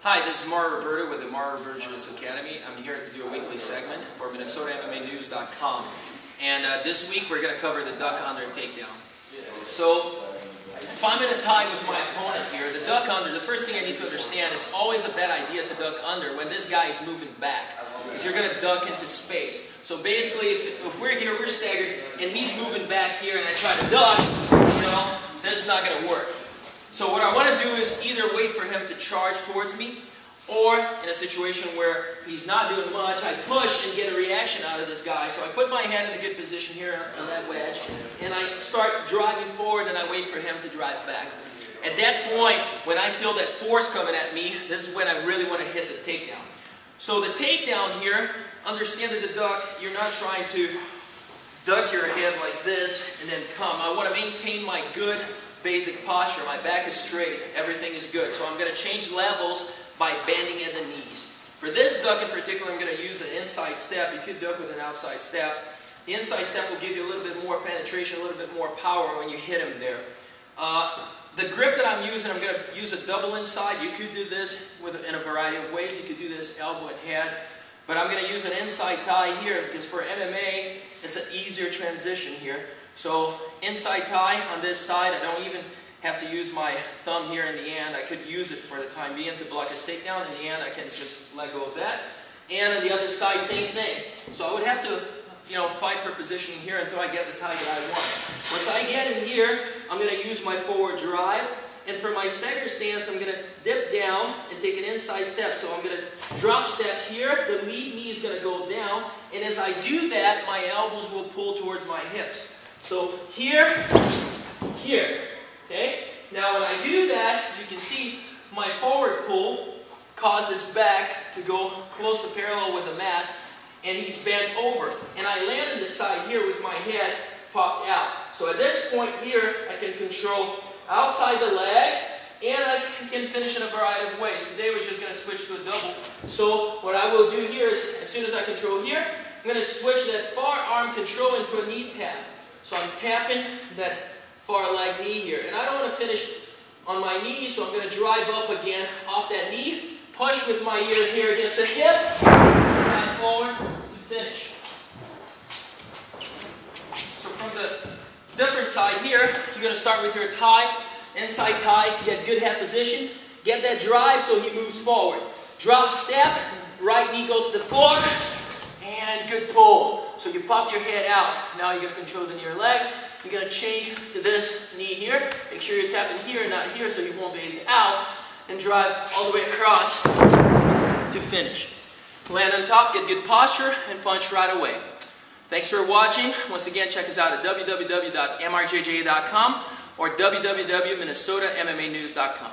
Hi, this is MRJJA with the MRJJA Jiu-jitsu Academy. I'm here to do a weekly segment for MNNMMANEWS.com. And this week we're going to cover the duck under and takedown. So, if I'm in a tie with my opponent here, the duck under, the first thing I need to understand, it's always a bad idea to duck under when this guy is moving back. Because you're going to duck into space. So basically, if we're here, we're staggered, and he's moving back here, and I try to duck, this is not going to work. So what I want to do is either wait for him to charge towards me, or in a situation where he's not doing much, I push and get a reaction out of this guy. So I put my hand in a good position here on that wedge, and I start driving forward, and I wait for him to drive back. At that point, when I feel that force coming at me, this is when I really want to hit the takedown. So the takedown here, understand that the duck, you're not trying to duck your head like this and then come. I want to maintain my good basic posture. My back is straight. Everything is good. So I'm going to change levels by bending at the knees. For this duck in particular, I'm going to use an inside step. You could duck with an outside step. The inside step will give you a little bit more penetration, a little bit more power when you hit him there. The grip that I'm using, I'm going to use a double inside. You could do this in a variety of ways. You could do this elbow and head. But I'm going to use an inside tie here because for MMA, it's an easier transition here. So inside tie on this side, I don't even have to use my thumb here in the end. I could use it for the time being to block his takedown. In the end, I can just let go of that. And on the other side, same thing. So I would have to, fight for positioning here until I get the tie that I want. Once I get in here, I'm going to use my forward drive. And for my stagger stance, I'm going to dip down and take an inside step. So I'm going to drop step here. The lead knee is going to go down. And as I do that, my elbows will pull towards my hips. So here, okay? Now when I do that, as you can see, my forward pull caused this back to go close to parallel with the mat, and he's bent over. And I land on the side here with my head popped out. So at this point here, I can control outside the leg, and I can finish in a variety of ways. Today we're just going to switch to a double. So what I will do here is, as soon as I control here, I'm going to switch that far arm control into a knee tap. So I'm tapping that far leg knee here. And I don't want to finish on my knee, so I'm going to drive up again off that knee, push with my ear here against the hip, and forward to finish. So from the different side here, you're going to start with your tie, inside tie, get good head position, get that drive so he moves forward. Drop step, right knee goes to the floor, and good pull. So you pop your head out. Now you're going to control the near leg. You're going to change to this knee here. Make sure you're tapping here and not here so you won't base out. And drive all the way across to finish. Land on top, get good posture, and punch right away. Thanks for watching. Once again, check us out at www.MRJJA.com or www.MinnesotaMMANews.com.